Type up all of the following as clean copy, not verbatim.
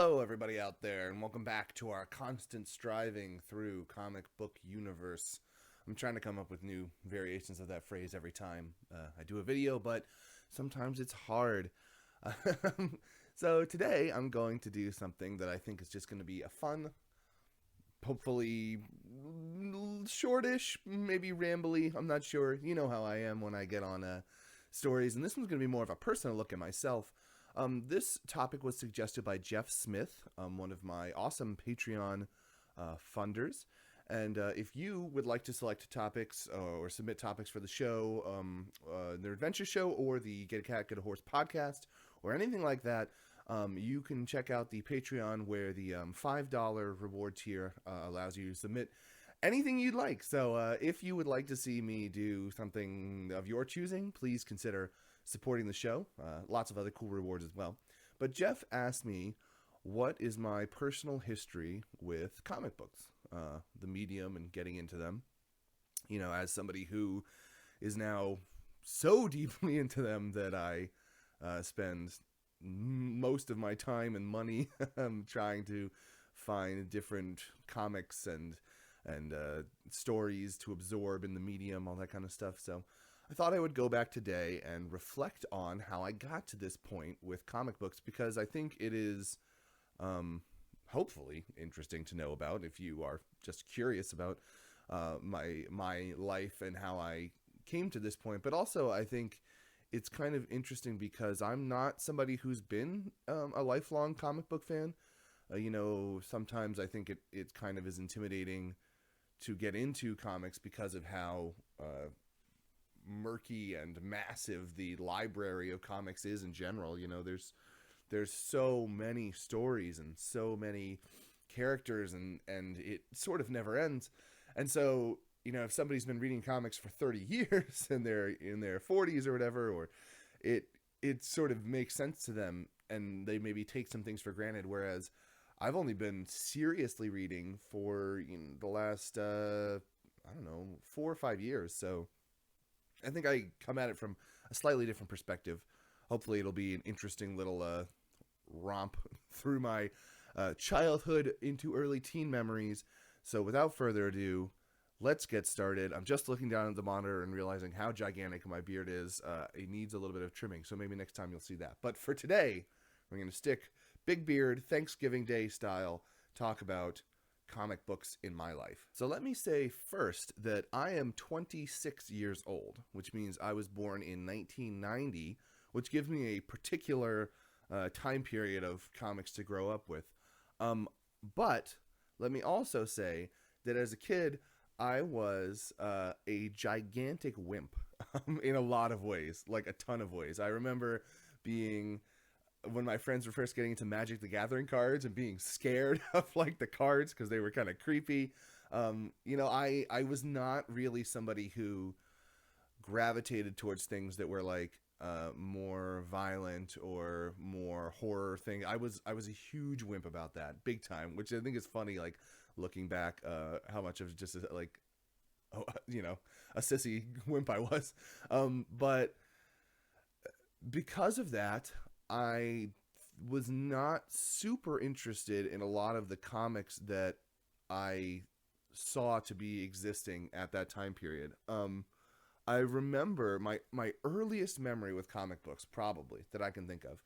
Hello, everybody out there, and welcome back to our constant striving through comic book universe. I'm trying to come up with new variations of that phrase every time I do a video, but sometimes it's hard. So today I'm going to do something that I think is just going to be a fun, hopefully shortish, maybe rambly. I'm not sure. You know how I am when I get on stories, and this one's going to be more of a personal look at myself. This topic was suggested by Jeff Smith, one of my awesome Patreon funders. And if you would like to select topics or submit topics for the show, their adventure show, or the Get a Cat, Get a Horse podcast, or anything like that, you can check out the Patreon where the $5 reward tier allows you to submit anything you'd like. So if you would like to see me do something of your choosing, please consider supporting the show. Lots of other cool rewards as well. But Jeff asked me, what is my personal history with comic books, the medium, and getting into them? You know, as somebody who is now so deeply into them that I spend most of my time and money trying to find different comics and stories to absorb in the medium, all that kind of stuff. So I thought I would go back today and reflect on how I got to this point with comic books, because I think it is hopefully interesting to know about if you are just curious about my life and how I came to this point. But also I think it's kind of interesting because I'm not somebody who's been a lifelong comic book fan. Sometimes I think it kind of is intimidating to get into comics because of how murky and massive the library of comics is in general. You know, there's so many stories and so many characters, and it sort of never ends. And so, you know, if somebody's been reading comics for 30 years and they're in their 40s or whatever, or it sort of makes sense to them, and they maybe take some things for granted, whereas I've only been seriously reading for the last, 4 or 5 years. So I think I come at it from a slightly different perspective. Hopefully it'll be an interesting little romp through my childhood into early teen memories. So without further ado, let's get started. I'm just looking down at the monitor and realizing how gigantic my beard is. It needs a little bit of trimming, so maybe next time you'll see that. But for today, we're going to stick big beard, Thanksgiving Day style, talk about comic books in my life. So let me say first that I am 26 years old, which means I was born in 1990, which gives me a particular time period of comics to grow up with. But let me also say that as a kid, I was a gigantic wimp in a lot of ways, like a ton of ways. I remember being, when my friends were first getting into Magic the Gathering cards, and being scared of like the cards because they were kind of creepy. I was not really somebody who gravitated towards things that were like more violent or more horror thing. I was a huge wimp about that, big time, which I think is funny, like looking back, how much of just a sissy wimp I was. But because of that, I was not super interested in a lot of the comics that I saw to be existing at that time period. I remember my earliest memory with comic books, probably, that I can think of,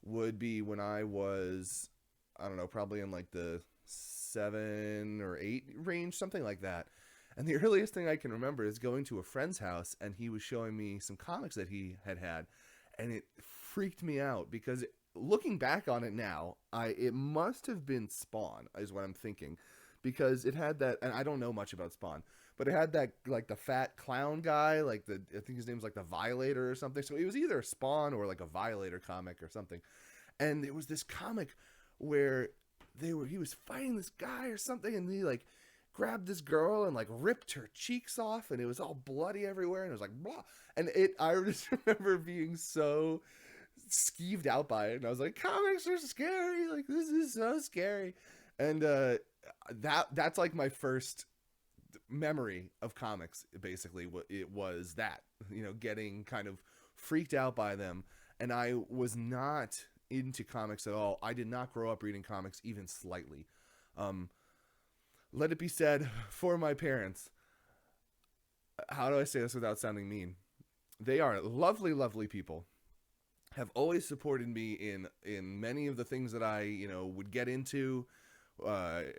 would be when I was, I don't know, probably in like the 7 or 8 range, something like that. And the earliest thing I can remember is going to a friend's house, and he was showing me some comics that he had, and it freaked me out because looking back on it now, it must have been Spawn, is what I'm thinking, because it had that, and I don't know much about Spawn, but it had that, like, the fat clown guy, like I think his name's like the Violator or something. So it was either Spawn or like a Violator comic or something. And it was this comic where he was fighting this guy or something, and he like grabbed this girl and like ripped her cheeks off, and it was all bloody everywhere, and it was like blah. And I just remember being so skeeved out by it, and I was like, comics are scary, like this is so scary. And that's like my first memory of comics. Basically it was that, getting kind of freaked out by them. And I was not into comics at all. I did not grow up reading comics even slightly. Um, Let it be said for my parents, how do I say this without sounding mean? They are lovely, lovely people. Have always supported me in many of the things that I would get into,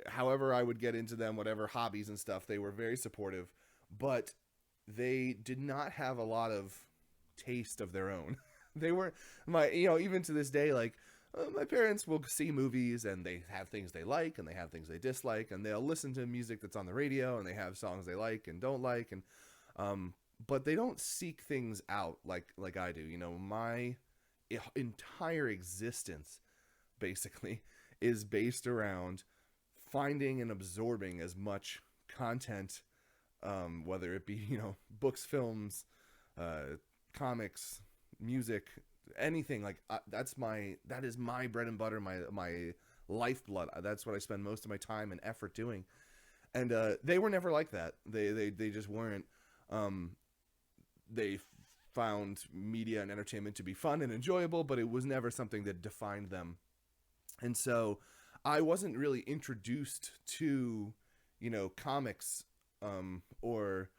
however I would get into them, whatever hobbies and stuff. They were very supportive, but they did not have a lot of taste of their own. They were my even to this day, like my parents will see movies and they have things they like and they have things they dislike, and they'll listen to music that's on the radio and they have songs they like and don't like, and but they don't seek things out like I do. My entire existence basically is based around finding and absorbing as much content, whether it be books, films, comics, music, anything. Like that is my bread and butter, my lifeblood. That's what I spend most of my time and effort doing. And they were never like that. They just weren't. They found media and entertainment to be fun and enjoyable, but it was never something that defined them. And so I wasn't really introduced to comics or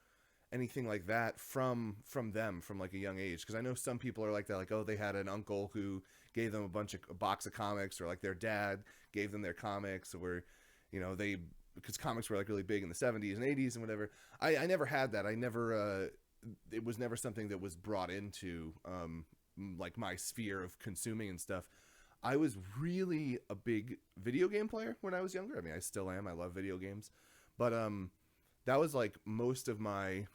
anything like that from them from like a young age, because I know some people are like that, like, oh, they had an uncle who gave them a box of comics, or like their dad gave them their comics, or they, because comics were like really big in the 70s and 80s and whatever. I never had that. I never it was never something that was brought into like my sphere of consuming and stuff. I was really a big video game player when I was younger. I mean, I still am. I love video games, but that was like most of my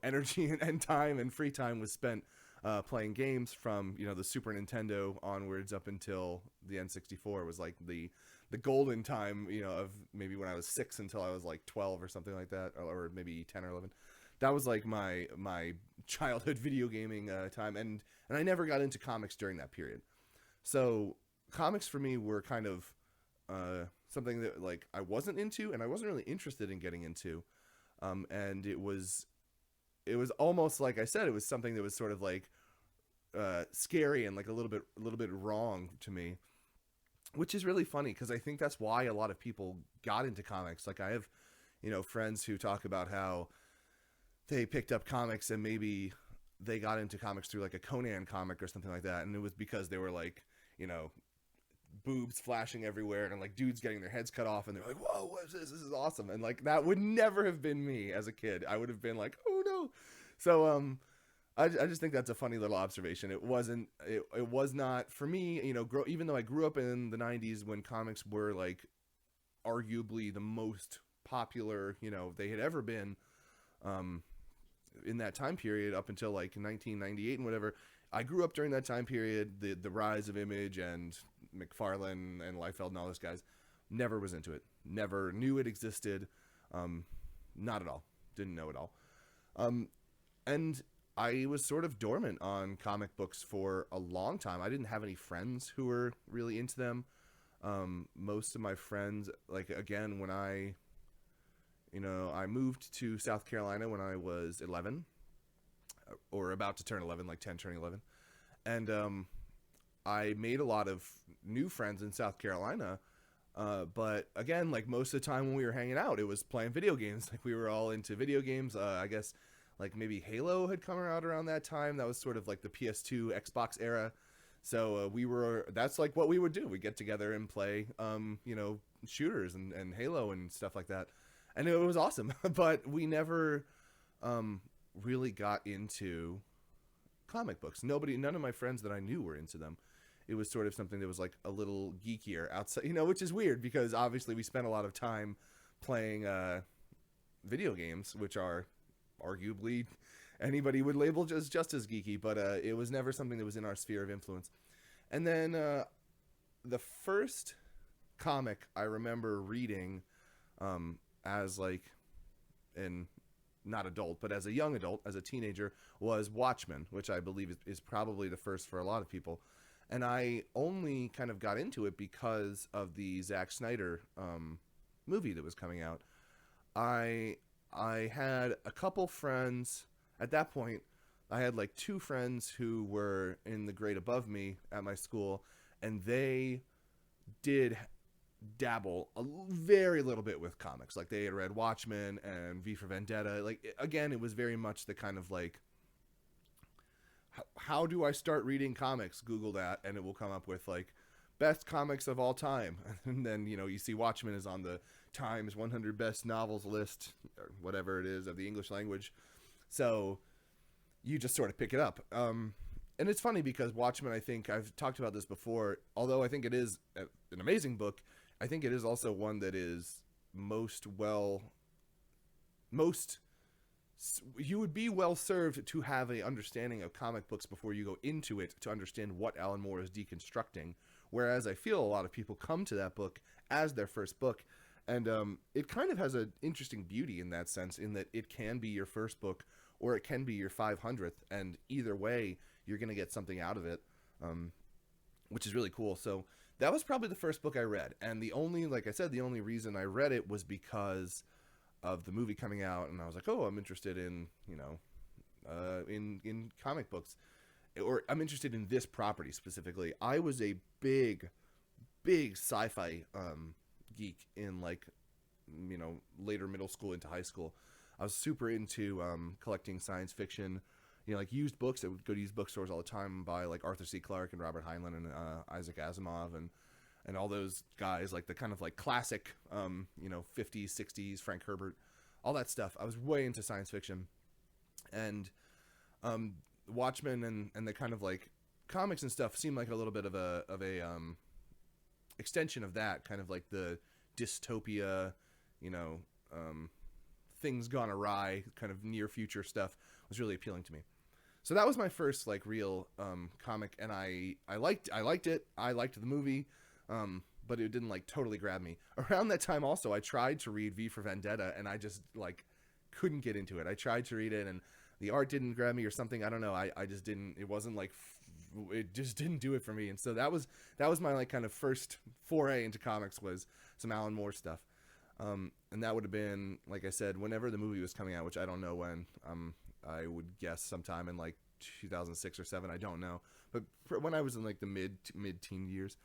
energy and time and free time was spent playing games from the Super Nintendo onwards up until the N64 was like the golden time of maybe when I was 6 until I was like 12 or something like that, or maybe 10 or 11. That was like my childhood video gaming time, and I never got into comics during that period. So comics for me were kind of something that like I wasn't into, and I wasn't really interested in getting into, and it was almost like I said, it was something that was sort of like scary and like a little bit wrong to me, which is really funny because I think that's why a lot of people got into comics. Like I have friends who talk about how they picked up comics and maybe they got into comics through like a Conan comic or something like that, and it was because they were like boobs flashing everywhere and like dudes getting their heads cut off, and they're like, whoa, what is this is awesome. And like that would never have been me as a kid. I would have been like, oh no. So I just think that's a funny little observation. It was not for me, even though I grew up in the 90s when comics were like arguably the most popular they had ever been in that time period up until like 1998 and whatever. I grew up during that time period, the rise of Image and McFarlane and Liefeld and all those guys. Never was into it. Never knew it existed. Not at all. Didn't know it all. And I was sort of dormant on comic books for a long time. I didn't have any friends who were really into them. Most of my friends, like, again, when I moved to South Carolina when I was 11, or about to turn 11, like 10 turning 11. And I made a lot of new friends in South Carolina. But again, like most of the time when we were hanging out, it was playing video games. Like we were all into video games. I guess like maybe Halo had come out around that time. That was sort of like the PS2 Xbox era. So that's like what we would do. We'd get together and play, shooters and Halo and stuff like that. And it was awesome. But we never really got into comic books. None of my friends that I knew were into them. It was sort of something that was like a little geekier outside, which is weird because obviously we spent a lot of time playing video games, which are arguably anybody would label just as geeky, but it was never something that was in our sphere of influence. And then the first comic I remember reading as like an not adult, but as a young adult, as a teenager, was Watchmen, which I believe is probably the first for a lot of people. And I only kind of got into it because of the Zack Snyder movie that was coming out. I had a couple friends at that point. I had like two friends who were in the grade above me at my school, and they did dabble a very little bit with comics. Like they had read Watchmen and V for Vendetta. Like again, it was very much the kind of like, how do I start reading comics? Google that, and it will come up with like best comics of all time. And then, you know, you see Watchmen is on the Times 100 best novels list, or whatever it is, of the English language. So you just sort of pick it up. And it's funny because Watchmen, I think I've talked about this before, although I think it is an amazing book, I think it is also one that is most you would be well served to have a understanding of comic books before you go into it to understand what Alan Moore is deconstructing. Whereas I feel a lot of people come to that book as their first book, and it kind of has an interesting beauty in that sense, in that it can be your first book or it can be your 500th, and either way, you're going to get something out of it, which is really cool. So that was probably the first book I read, and the only, like I said, the only reason I read it was because of the movie coming out, and I was like, oh, I'm interested in, you know, in comic books, or I'm interested in this property specifically. I was a big sci-fi geek in, like, you know, later middle school into high school. I was super into collecting science fiction, you know, like used books. I would go to used bookstores all the time and buy like Arthur C. Clarke and Robert Heinlein and Isaac Asimov and all those guys, like the kind of like classic, you know, 50s, 60s, Frank Herbert, all that stuff. I was way into science fiction, and Watchmen and the kind of like comics and stuff seemed like a little bit of a extension of that, kind of like the dystopia, you know, things gone awry, kind of near future stuff was really appealing to me. So that was my first like real comic, and I liked it. I liked the movie. But it didn't like totally grab me. Around that time also, I tried to read V for Vendetta, and I just like couldn't get into it. I tried to read it, and the art didn't grab me or something. I don't know. I just didn't. It wasn't like it just didn't do it for me. And so that was my like kind of first foray into comics, was some Alan Moore stuff. And that would have been, like I said, whenever the movie was coming out, which I don't know when. I would guess sometime in like 2006 or 7. I don't know, but when I was in like the mid-teen years.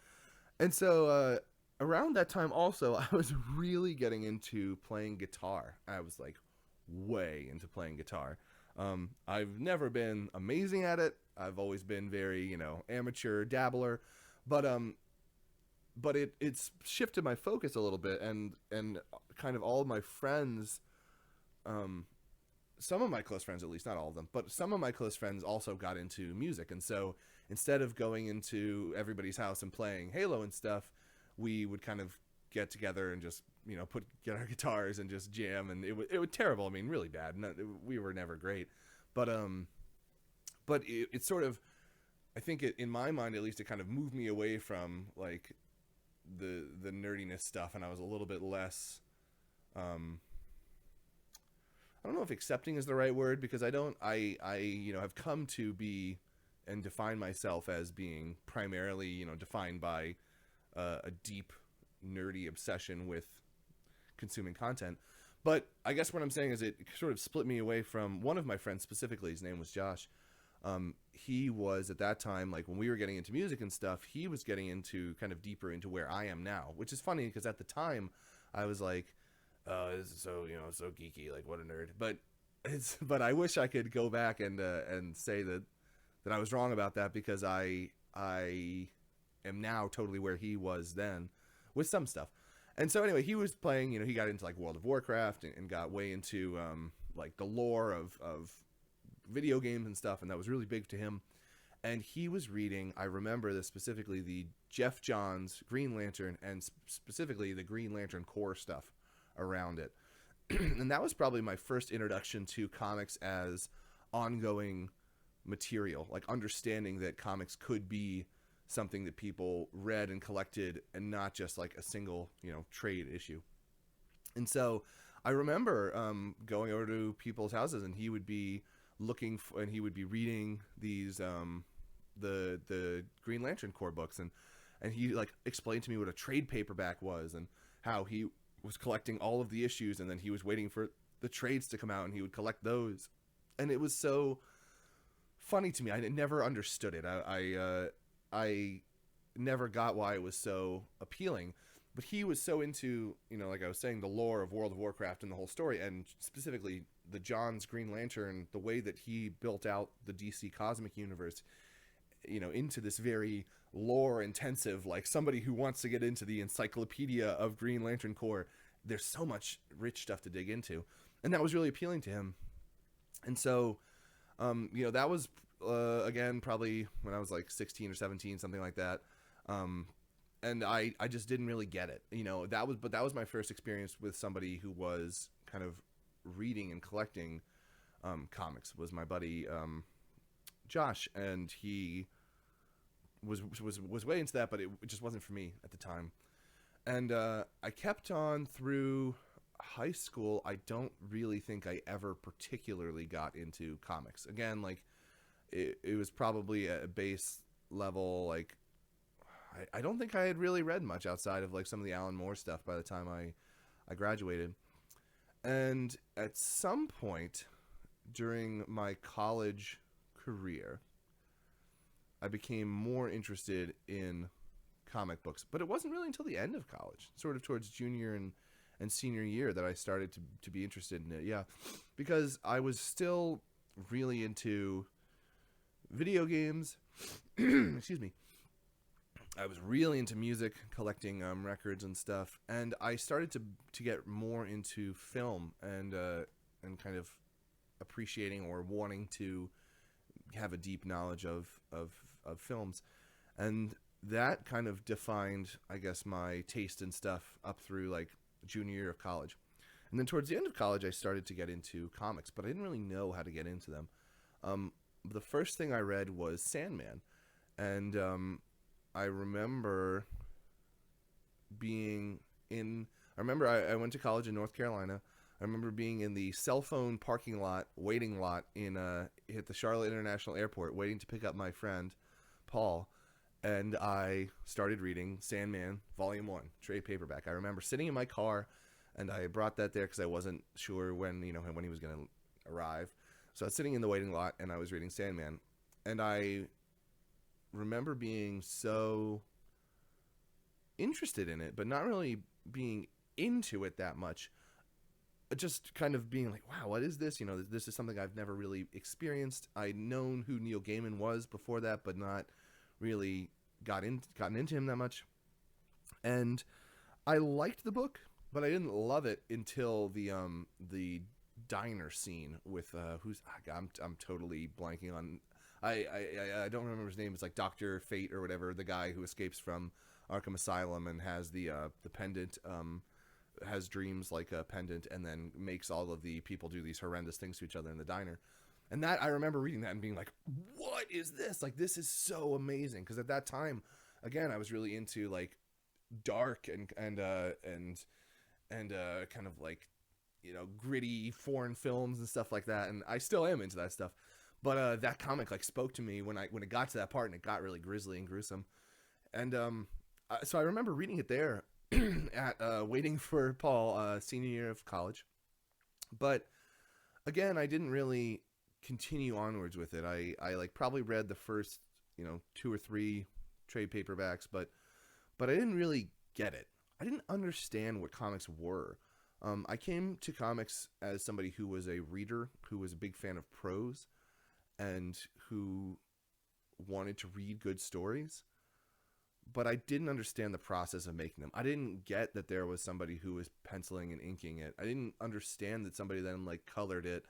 And so around that time also, I was really getting into playing guitar. I was like way into playing guitar. I've never been amazing at it. I've always been very, you know, amateur dabbler, but it's shifted my focus a little bit, and kind of all of my friends, some of my close friends, at least, not all of them, but some of my close friends also got into music. And so instead of going into everybody's house and playing Halo and stuff, we would kind of get together and just, you know, get our guitars and just jam. And it was terrible. I mean, really bad. We were never great, but it sort of, I think in my mind, at least, it kind of moved me away from like the nerdiness stuff. And I was a little bit less, I don't know if accepting is the right word, because I you know, have come to be and define myself as being primarily, you know, defined by a deep nerdy obsession with consuming content. But I guess what I'm saying is it sort of split me away from one of my friends specifically. His name was Josh. He was at that time, like when we were getting into music and stuff, he was getting into kind of deeper into where I am now, which is funny because at the time I was like, this is so, you know, so geeky, like what a nerd. But I wish I could go back and say that I was wrong about that, because I am now totally where he was then with some stuff. And so anyway, he was playing, you know, he got into like World of Warcraft and got way into like the lore of video games and stuff, and that was really big to him. And he was reading, I remember this specifically, the Jeff Johns Green Lantern, and specifically the Green Lantern Corps stuff around it. And that was probably my first introduction to comics as ongoing material, like understanding that comics could be something that people read and collected, and not just like a single, you know, trade issue. And so I remember going over to people's houses, and he would be and he would be reading these the Green Lantern Corps books, and he like explained to me what a trade paperback was, and how he was collecting all of the issues, and then he was waiting for the trades to come out, and he would collect those. And it was so funny to me. I never understood it. I never got why it was so appealing. But he was so into, like I was saying, the lore of World of Warcraft and the whole story, and specifically the John's Green Lantern, the way that he built out the DC cosmic universe, into this very lore intensive, like somebody who wants to get into the encyclopedia of Green Lantern Corps. There's so much rich stuff to dig into, and that was really appealing to him. And so, that was again probably when I was like 16 or 17, something like that. And I just didn't really get it. That was my first experience with somebody who was kind of reading and collecting comics. Was my buddy Josh, and he was way into that, but it just wasn't for me at the time. And I kept on through high school. I don't really think I ever particularly got into comics. Again, like it was probably at a base level. Like I don't think I had really read much outside of like some of the Alan Moore stuff by the time I graduated. And at some point during my college career, I became more interested in comic books. But it wasn't really until the end of college, sort of towards junior and senior year, that I started to be interested in it. Yeah, because I was still really into video games. Excuse me. I was really into music, collecting records and stuff, and I started to get more into film and kind of appreciating or wanting to have a deep knowledge of films, and that kind of defined, I guess, my taste in stuff up through like junior year of college. And then towards the end of college, I started to get into comics, but I didn't really know how to get into them. The first thing I read was Sandman, and I remember being in. I remember I went to college in North Carolina. I remember being in the cell phone parking lot, waiting lot in at the Charlotte International Airport, waiting to pick up my friend Paul, and I started reading Sandman Volume 1, trade paperback. I remember sitting in my car, and I brought that there because I wasn't sure when he was going to arrive. So I was sitting in the waiting lot, and I was reading Sandman, and I remember being so interested in it, but not really being into it that much. Just kind of being like, wow, what is this? This is something I've never really experienced. I'd known who Neil Gaiman was before that, but not really gotten into him that much. And I liked the book, but I didn't love it until the diner scene with I'm totally blanking on. I don't remember his name. It's like Dr. Fate or whatever, the guy who escapes from Arkham Asylum and has the pendant, has dreams like a pendant, and then makes all of the people do these horrendous things to each other in the diner. And that, I remember reading that and being like, what is this? Like, this is so amazing. Because at that time, again, I was really into like dark and kind of like, gritty foreign films and stuff like that. And I still am into that stuff. But that comic like spoke to me when it got to that part, and it got really grisly and gruesome. And so I remember reading it there at waiting for Paul, senior year of college. But again, I didn't really continue onwards with it. I like probably read the first 2 or 3 trade paperbacks, but I didn't really get it. I didn't understand what comics were. I came to comics as somebody who was a reader, who was a big fan of prose, and who wanted to read good stories, but I didn't understand the process of making them. I didn't get that there was somebody who was penciling and inking it. I didn't understand that somebody then like colored it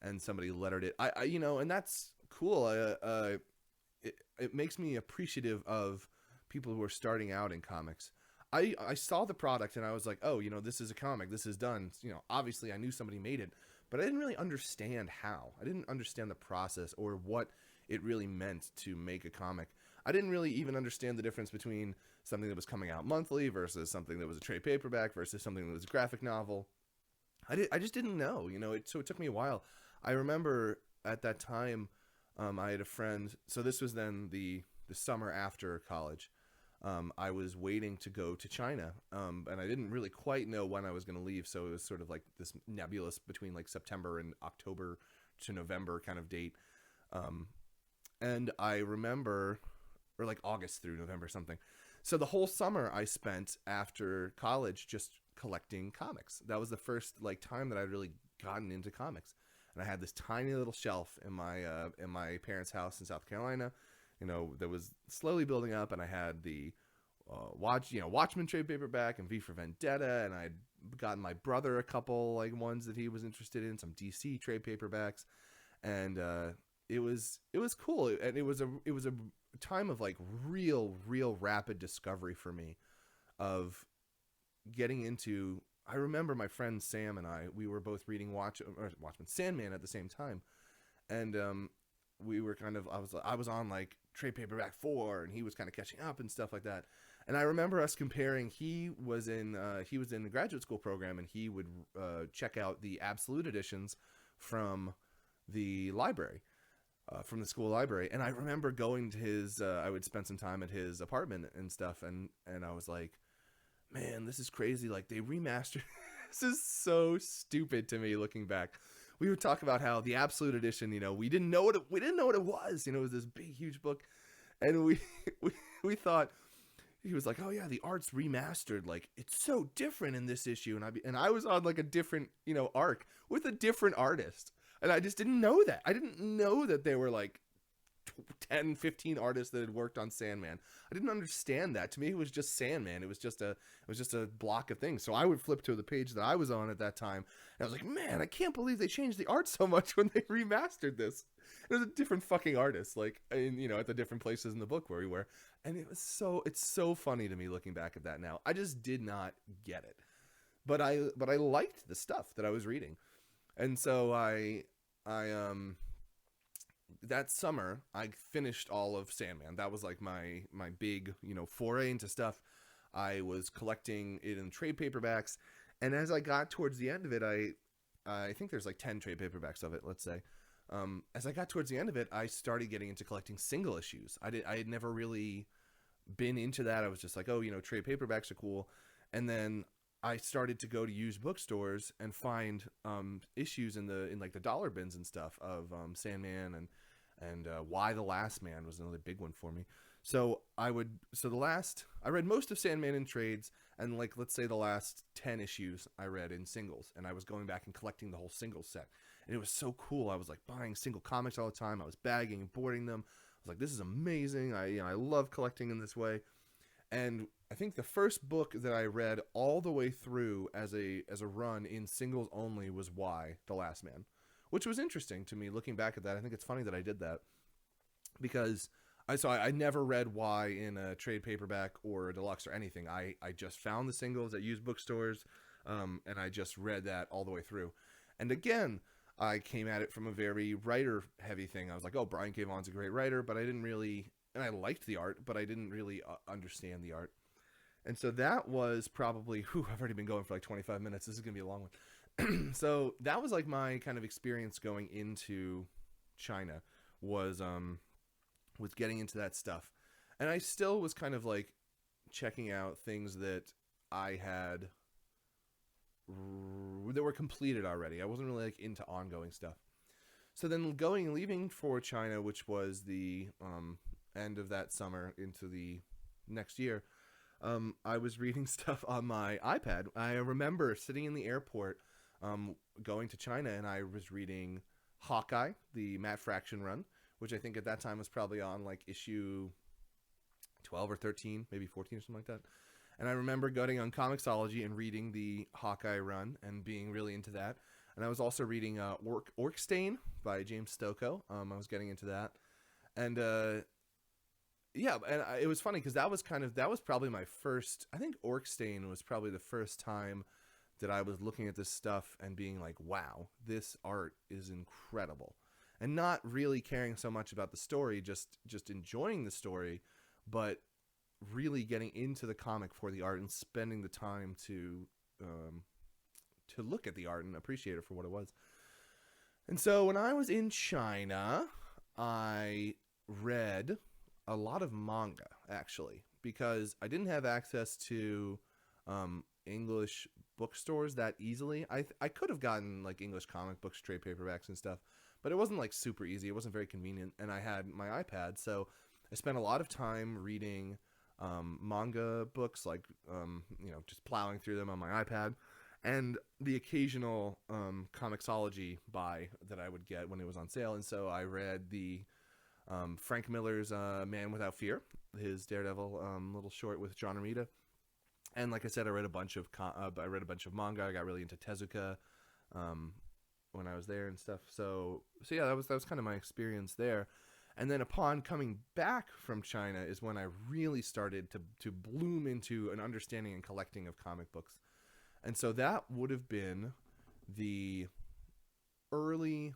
and somebody lettered it. I and that's cool. It makes me appreciative of people who are starting out in comics. I saw the product and I was like, oh, this is a comic. This is done. Obviously I knew somebody made it, but I didn't really understand how. I didn't understand the process or what it really meant to make a comic. I didn't really even understand the difference between something that was coming out monthly versus something that was a trade paperback versus something that was a graphic novel. I just didn't know, so it took me a while. I remember at that time, I had a friend. So this was then the summer after college. I was waiting to go to China, and I didn't really quite know when I was going to leave. So it was sort of like this nebulous between like September and October to November kind of date. And I remember, or like August through November something. So the whole summer I spent after college just collecting comics. That was the first like time that I'd really gotten into comics. And I had this tiny little shelf in my parents' house in South Carolina, that was slowly building up, and I had the Watchmen trade paperback and V for Vendetta, and I'd gotten my brother a couple like ones that he was interested in, some DC trade paperbacks, and it was cool, and it was a time of like real rapid discovery for me of getting into. I remember my friend Sam and we were both reading Watchmen Sandman at the same time, and we were kind of I was on like trade paperback 4, and he was kind of catching up and stuff like that. And I remember us comparing. He was in the graduate school program, and he would check out the absolute editions from the library, from the school library. And I remember going to his. I would spend some time at his apartment and stuff, and I was like, man, this is crazy. Like, they remastered. This is so stupid to me looking back. We would talk about how the absolute edition, we didn't know what it was. It was this big, huge book, and we thought. He was like, "Oh yeah, the art's remastered. Like, it's so different in this issue." And I was on like a different, arc with a different artist, and I just didn't know that. I didn't know that there were like 10, 15 artists that had worked on Sandman. I didn't understand that. To me, it was just Sandman. It was just a block of things. So I would flip to the page that I was on at that time, and I was like, "Man, I can't believe they changed the art so much when they remastered this." It was a different fucking artist, like at the different places in the book where we were, and it's so funny to me looking back at that now. I just did not get it, but I liked the stuff that I was reading, and so I that summer I finished all of Sandman. That was like my big foray into stuff. I was collecting it in trade paperbacks, and as I got towards the end of it, I think there's like 10 trade paperbacks of it, let's say. As I got towards the end of it, I started getting into collecting single issues. I had never really been into that. I was just like, oh, trade paperbacks are cool. And then I started to go to used bookstores and find issues in like the dollar bins and stuff of Sandman and Why the Last Man was another big one for me. So I read most of Sandman in trades, and like let's say the last 10 issues I read in singles, and I was going back and collecting the whole single set. And it was so cool. I was like buying single comics all the time. I was bagging and boarding them. I was like, this is amazing. I love collecting in this way. And I think the first book that I read all the way through as a run in singles only was Why the Last Man, which was interesting to me looking back at that. I think it's funny that I did that because I never read Why in a trade paperback or a deluxe or anything. I just found the singles at used bookstores, and I just read that all the way through. And again, I came at it from a very writer-heavy thing. I was like, oh, Brian K. Vaughan's a great writer, but I didn't really... And I liked the art, but I didn't really understand the art. And so that was probably... I've already been going for like 25 minutes. This is going to be a long one. So that was like my kind of experience going into China was getting into that stuff. And I still was kind of like checking out things that I had... that were completed already. I wasn't really like into ongoing stuff. So then leaving for China, which was the end of that summer into the next year, I was reading stuff on my iPad. I remember sitting in the airport going to China, and I was reading Hawkeye, the Matt Fraction run, which I think at that time was probably on like issue 12 or 13, maybe 14 or something like that. And I remember going on Comixology and reading the Hawkeye run and being really into that. And I was also reading Orkstain by James Stokoe. I was getting into that. And it was funny because that was probably my first... I think Orkstain was probably the first time that I was looking at this stuff and being like, wow, this art is incredible. And not really caring so much about the story, just enjoying the story, but really getting into the comic for the art and spending the time to look at the art and appreciate it for what it was. And so when I was in China, I read a lot of manga, actually, because I didn't have access to English bookstores that easily. I could have gotten like English comic books, trade paperbacks and stuff, but it wasn't like super easy. It wasn't very convenient, and I had my iPad, so I spent a lot of time reading manga books, like just plowing through them on my iPad, and the occasional comicsology buy that I would get when it was on sale. And so I read the Frank Miller's Man Without Fear, his Daredevil little short with John Romita. And like I said, I read a bunch of manga. I got really into Tezuka when I was there and stuff. So yeah, that was kind of my experience there. And then upon coming back from China is when I really started to bloom into an understanding and collecting of comic books. And so that would have been the early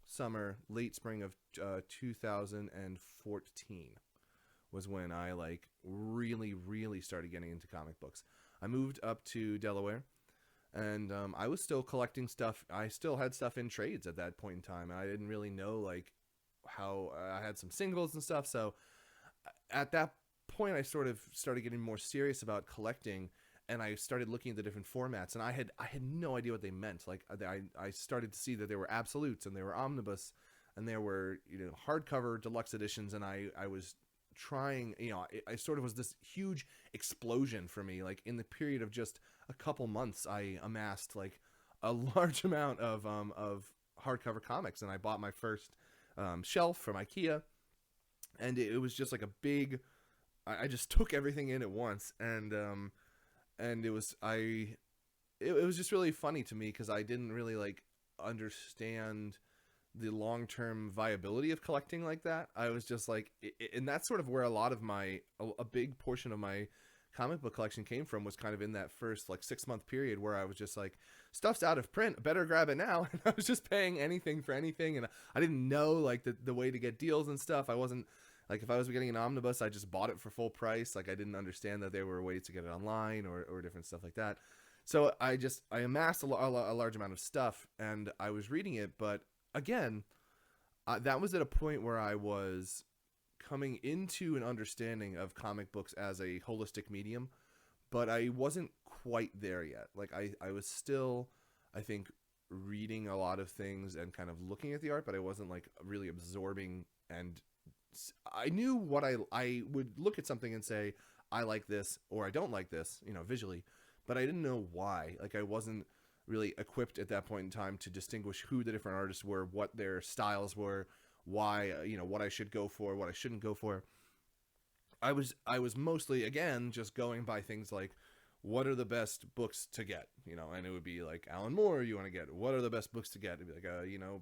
summer, late spring of 2014 was when I like really started getting into comic books. I moved up to Delaware, and I was still collecting stuff. I still had stuff in trades at that point in time, and I didn't really know like how I had some singles and stuff. So at that point, I sort of started getting more serious about collecting, and I started looking at the different formats, and I had no idea what they meant. Like I started to see that there were absolutes and there were omnibus, and there were hardcover deluxe editions, and I was trying, I sort of was this huge explosion for me. Like in the period of just a couple months, I amassed like a large amount of hardcover comics, and I bought my first shelf from IKEA, and it was just like a big. I just took everything in at once, and it was it was just really funny to me because I didn't really like understand the long-term viability of collecting like that. I was just like, and that's sort of where a big portion of my comic book collection came from, was kind of in that first like 6-month period where I was just like, stuff's out of print, better grab it now. And I was just paying anything for anything, and I didn't know like the way to get deals and stuff. I wasn't like, if I was getting an omnibus, I just bought it for full price. Like I didn't understand that there were ways to get it online or different stuff like that. So I amassed a large amount of stuff, and I was reading it, but again, that was at a point where I was coming into an understanding of comic books as a holistic medium, but I wasn't quite there yet. Like I was still, I think, reading a lot of things and kind of looking at the art, but I wasn't like really absorbing. And I knew what I would look at something and say, I like this or I don't like this, visually, but I didn't know why. Like I wasn't really equipped at that point in time to distinguish who the different artists were, what their styles were, why, what I should go for, what I shouldn't go for. I was mostly, again, just going by things like, what are the best books to get, and it would be like Alan Moore you want to get, what are the best books to get? It'd be like,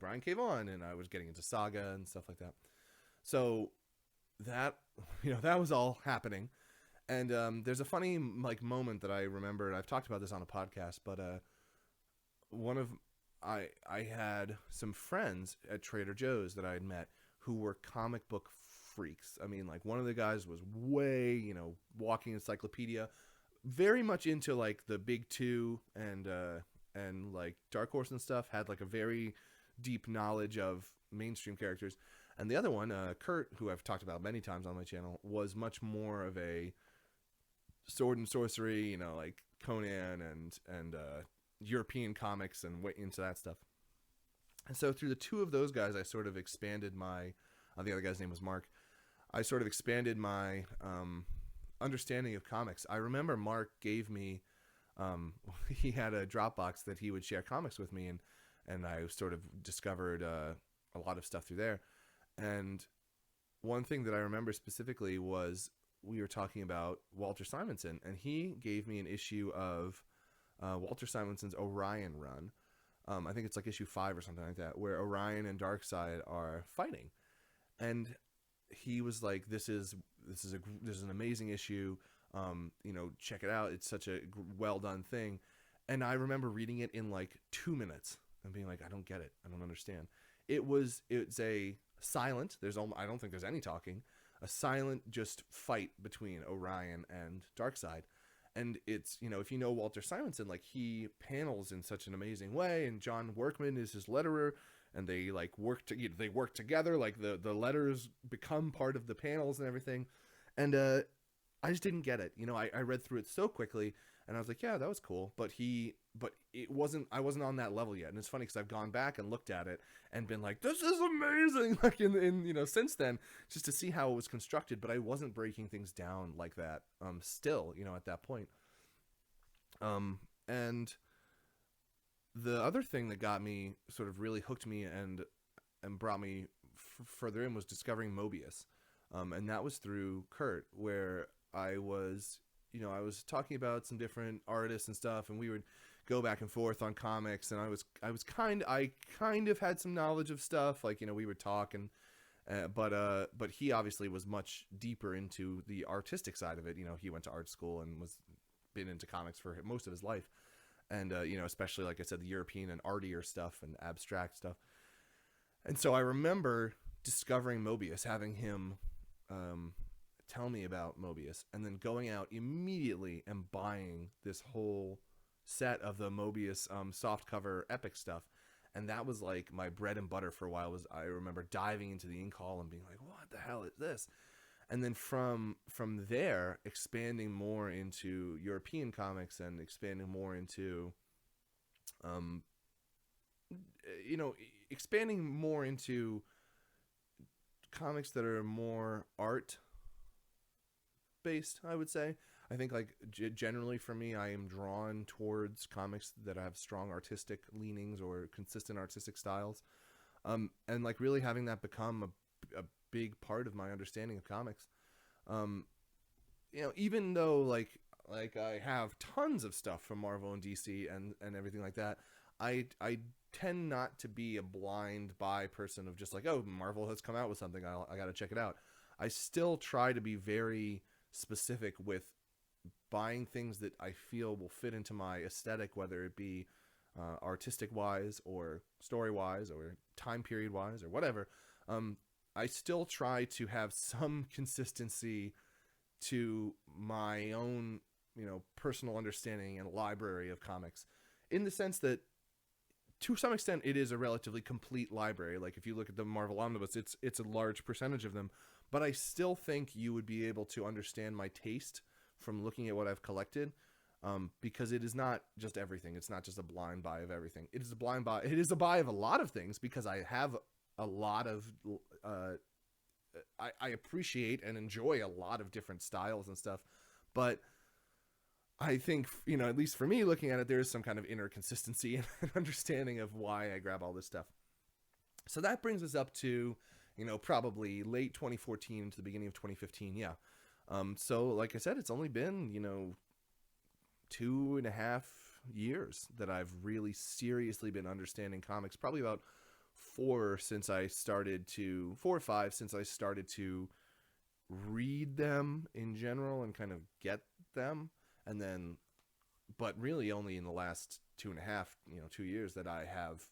Brian K. Vaughan, and I was getting into Saga and stuff like that. So that, that was all happening. And there's a funny like moment that I remember, and I've talked about this on a podcast, but I had some friends at Trader Joe's that I had met who were comic book freaks. I mean, like one of the guys was way, walking encyclopedia, very much into like the big two and like Dark Horse and stuff, had like a very deep knowledge of mainstream characters. And the other one, Kurt, who I've talked about many times on my channel, was much more of a sword and sorcery, like Conan and European comics and way into that stuff. And so through the two of those guys, I sort of expanded my, the other guy's name was Mark. I sort of expanded my understanding of comics. I remember Mark gave me, he had a Dropbox that he would share comics with me, and I sort of discovered a lot of stuff through there. And one thing that I remember specifically was we were talking about Walter Simonson, and he gave me an issue of Walter Simonson's Orion run. I think it's like issue 5 or something like that, where Orion and Darkseid are fighting, and he was like, "This is an amazing issue. Check it out. It's such a well done thing." And I remember reading it in like 2 minutes and being like, "I don't get it. I don't understand." It's a silent. I don't think there's any talking. A silent just fight between Orion and Darkseid. And it's, if you know Walter Simonson, like he panels in such an amazing way, and John Workman is his letterer, and they like work together, like the letters become part of the panels and everything. And I just didn't get it. You know, I read through it so quickly, and I was like, yeah, that was cool. But it wasn't. I wasn't on that level yet. And it's funny because I've gone back and looked at it and been like, this is amazing. Like in you know, since then, just to see how it was constructed. But I wasn't breaking things down like that. Still, you know, at that point. And the other thing that got me sort of really hooked me and brought me further in was discovering Mobius, and that was through Kurt, where I was, you know, I was talking about some different artists and stuff, and we would go back and forth on comics, and I kind of had some knowledge of stuff, like, you know, we would talk, and but he obviously was much deeper into the artistic side of it. You know, he went to art school and was been into comics for most of his life, and you know, especially like I said, the European and artier stuff and abstract stuff. And so I remember discovering Mobius, having him tell me about Mobius, and then going out immediately and buying this whole set of the Mobius softcover epic stuff. And that was like my bread and butter for a while. Was I remember diving into the Ink Hall and being like, what the hell is this? And then from there, expanding more into European comics and expanding more into you know, expanding more into comics that are more art based, I would say. I think like generally for me, I am drawn towards comics that have strong artistic leanings or consistent artistic styles, and like really having that become a big part of my understanding of comics. You know, even though like I have tons of stuff from Marvel and DC and everything like that, I tend not to be a blind buy person of just like, oh, Marvel has come out with something, I got to check it out. I still try to be very specific with buying things that I feel will fit into my aesthetic, whether it be artistic wise or story wise or time period wise or whatever. I still try to have some consistency to my own, you know, personal understanding and library of comics, in the sense that to some extent it is a relatively complete library. Like if you look at the Marvel Omnibus, it's a large percentage of them, but I still think you would be able to understand my taste from looking at what I've collected, because it is not just everything. It's not just a blind buy of everything. It is a blind buy. It is a buy of a lot of things because I have a lot of I appreciate and enjoy a lot of different styles and stuff, but I think, you know, at least for me looking at it, there's some kind of inner consistency and understanding of why I grab all this stuff. So that brings us up to, you know, probably late 2014 to the beginning of 2015. Yeah. So like I said, it's only been, you know, 2.5 years that I've really seriously been understanding comics. Probably about 4 or 5 since I started to read them in general and kind of get them. And then, but really only in the last 2.5, 2 years that I have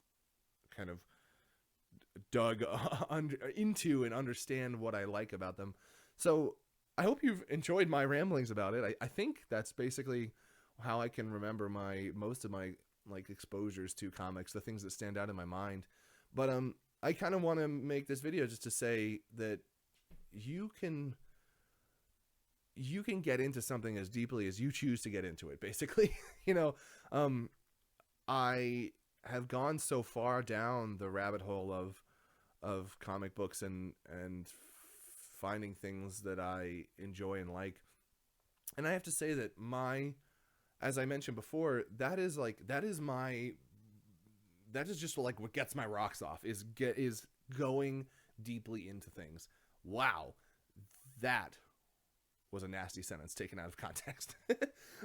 kind of dug into and understand what I like about them. So I hope you've enjoyed my ramblings about it. I think that's basically how I can remember most of my like exposures to comics, the things that stand out in my mind. But I kind of want to make this video just to say that you can get into something as deeply as you choose to get into it, basically. I have gone so far down the rabbit hole of comic books and finding things that I enjoy and like. And I have to say that as I mentioned before, that is just like what gets my rocks off, is going deeply into things. Wow. That was a nasty sentence taken out of context.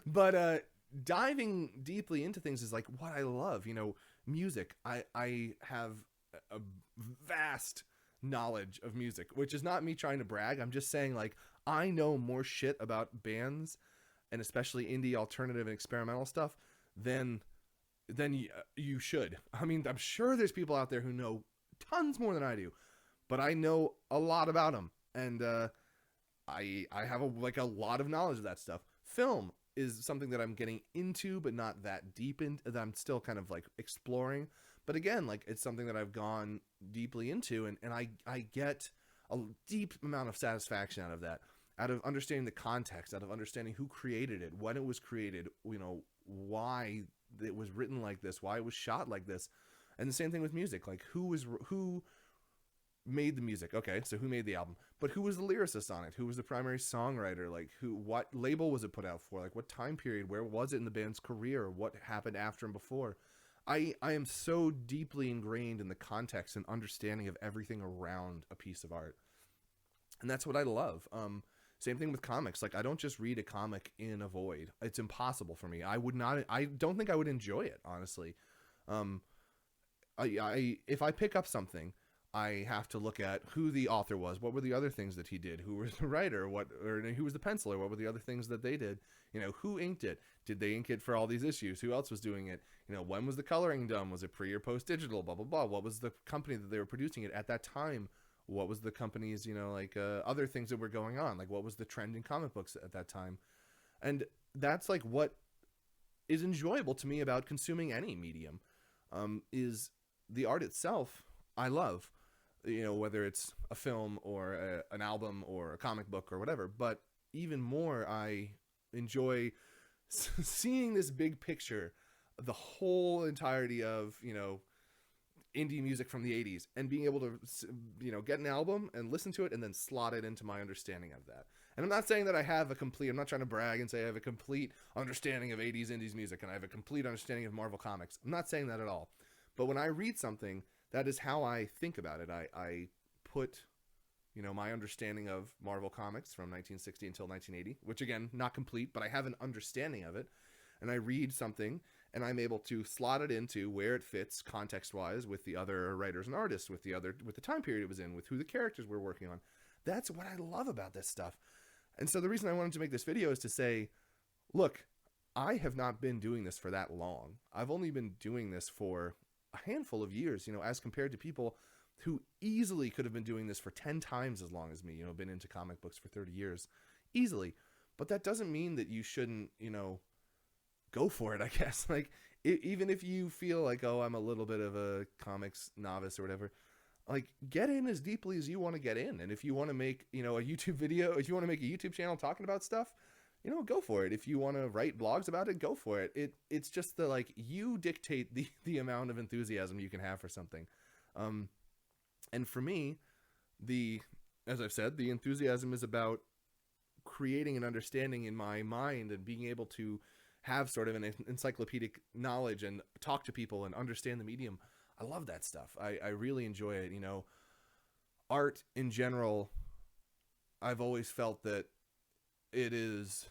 But diving deeply into things is like what I love. Music. I have a vast knowledge of music, which is not me trying to brag. I'm just saying, like, I know more shit about bands and especially indie, alternative, and experimental stuff than you should. I mean, I'm sure there's people out there who know tons more than I do, but I know a lot about them, and I have a lot of knowledge of that stuff. Film is something that I'm getting into, but not that deep in, that I'm still kind of like exploring. But again, like, it's something that I've gone deeply into, and I get a deep amount of satisfaction out of that. out of understanding the context, out of understanding who created it, when it was created, why it was written like this, why it was shot like this. And the same thing with music. Like, who made the music? Okay, so who made the album? But who was the lyricist on it? Who was the primary songwriter? Like, what label was it put out for? Like, what time period? Where was it in the band's career? What happened after and before? I am so deeply ingrained in the context and understanding of everything around a piece of art. And that's what I love. Same thing with comics. Like, I don't just read a comic in a void. It's impossible for me. I don't think I would enjoy it, honestly. Um, if I pick up something, I have to look at who the author was, what were the other things that he did, who was the writer, or who was the penciler, what were the other things that they did, who inked it, did they ink it for all these issues, who else was doing it, when was the coloring done, was it pre or post digital, blah blah blah, what was the company that they were producing it at that time, what was the company's other things that were going on, like what was the trend in comic books at that time. And that's like what is enjoyable to me about consuming any medium, is the art itself. I love, whether it's a film or an album or a comic book or whatever. But even more, I enjoy seeing this big picture, the whole entirety of, indie music from the 80s, and being able to, get an album and listen to it and then slot it into my understanding of that. And I'm not saying that I'm not trying to brag and say I have a complete understanding of 80s indies music and I have a complete understanding of Marvel Comics. I'm not saying that at all. But when I read something, that is how I think about it. I put, my understanding of Marvel Comics from 1960 until 1980, which again, not complete, but I have an understanding of it. And I read something and I'm able to slot it into where it fits context-wise with the other writers and artists, with the time period it was in, with who the characters were working on. That's what I love about this stuff. And so the reason I wanted to make this video is to say, look, I have not been doing this for that long. I've only been doing this for a handful of years, as compared to people who easily could have been doing this for 10 times as long as me, been into comic books for 30 years, easily. But that doesn't mean that you shouldn't, go for it, I guess. Like, even if you feel like, oh, I'm a little bit of a comics novice or whatever, like, get in as deeply as you want to get in. And if you want to make, a YouTube video, if you want to make a YouTube channel talking about stuff, go for it. If you want to write blogs about it, go for it. It's just you dictate the amount of enthusiasm you can have for something. And for me, as I've said, the enthusiasm is about creating an understanding in my mind and being able to have sort of an encyclopedic knowledge and talk to people and understand the medium. I love that stuff. I really enjoy it. Art in general, I've always felt that it is,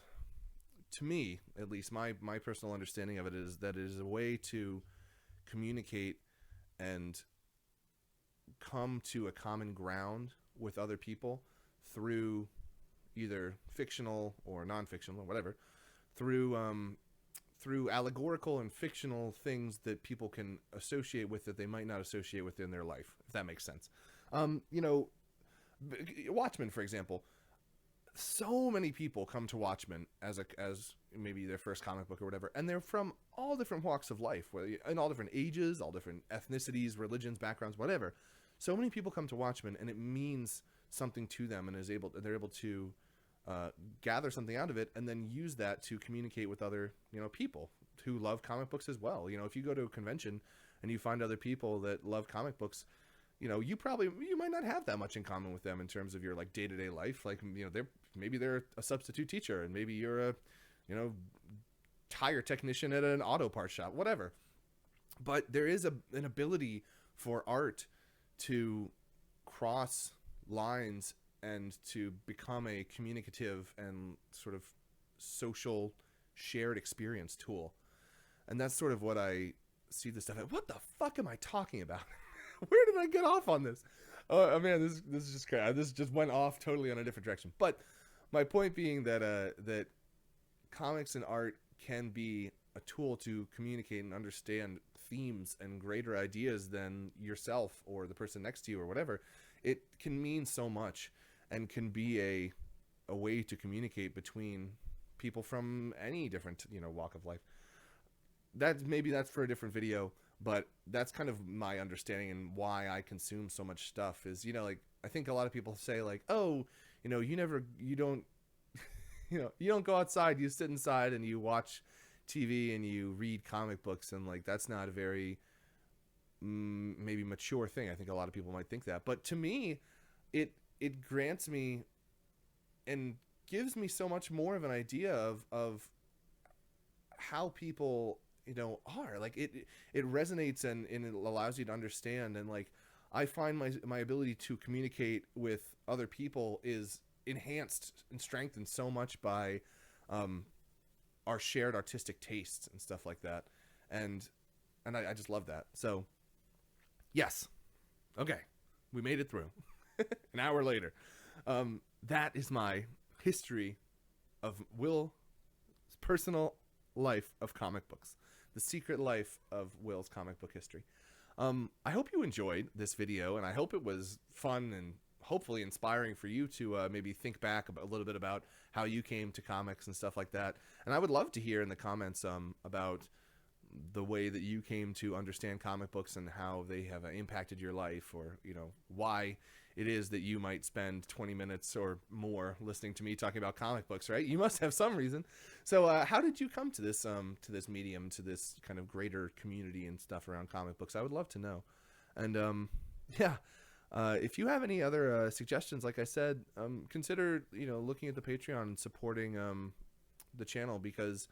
to me at least, my personal understanding of it is that it is a way to communicate and come to a common ground with other people through either fictional or non-fictional or whatever, through allegorical and fictional things that people can associate with that they might not associate with in their life, if that makes sense. Watchmen, for example. So many people come to Watchmen as maybe their first comic book or whatever, and they're from all different walks of life, in all different ages, all different ethnicities, religions, backgrounds, whatever. So many people come to Watchmen, and it means something to them, and they're able to gather something out of it, and then use that to communicate with other people who love comic books as well. If you go to a convention and you find other people that love comic books, you might not have that much in common with them in terms of your day-to-day life. Like, maybe they're a substitute teacher, and maybe you're a tire technician at an auto parts shop, whatever. But there is an ability for art to cross lines and to become a communicative and sort of social shared experience tool. And that's sort of what I see this stuff at. What the fuck am I talking about? Where did I get off on this? Oh man, this is just crazy. This just went off totally on a different direction. But my point being that comics and art can be a tool to communicate and understand themes and greater ideas than yourself or the person next to you or whatever. It can mean so much and can be a way to communicate between people from any different walk of life. Maybe that's for a different video. But that's kind of my understanding and why I consume so much stuff is, I think a lot of people say oh, you you don't go outside, you sit inside and you watch TV and you read comic books, and like that's not a very maybe mature thing. I think a lot of people might think that, but to me, it grants me and gives me so much more of an idea of how people are. Like it resonates, and it allows you to understand, and like I find my ability to communicate with other people is enhanced and strengthened so much by our shared artistic tastes and stuff like that, and I just love that. So yes, okay, we made it through. An hour later. That is my history of Will's personal life of comic books, the secret life of Will's comic book history. I hope you enjoyed this video, and I hope it was fun and hopefully inspiring for you to maybe think back a little bit about how you came to comics and stuff like that. And I would love to hear in the comments about the way that you came to understand comic books and how they have impacted your life, or why it is that you might spend 20 minutes or more listening to me talking about comic books, right? You must have some reason. So how did you come to this medium, to this kind of greater community and stuff around comic books? I would love to know. And yeah, if you have any other suggestions, like I said, consider looking at the Patreon and supporting the channel, because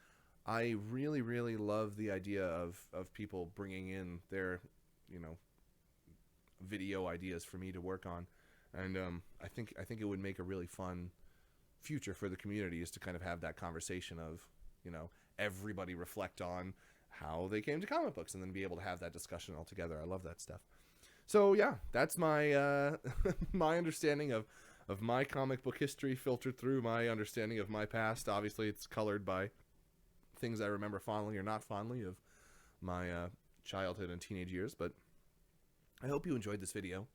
I really, really love the idea of people bringing in their video ideas for me to work on, and I think it would make a really fun future for the community, is to kind of have that conversation of everybody reflect on how they came to comic books, and then be able to have that discussion all together. I love that stuff. So yeah, that's my my understanding of my comic book history, filtered through my understanding of my past. Obviously it's colored by things I remember fondly or not fondly of my childhood and teenage years, but I hope you enjoyed this video,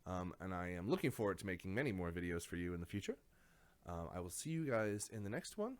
and I am looking forward to making many more videos for you in the future. I will see you guys in the next one.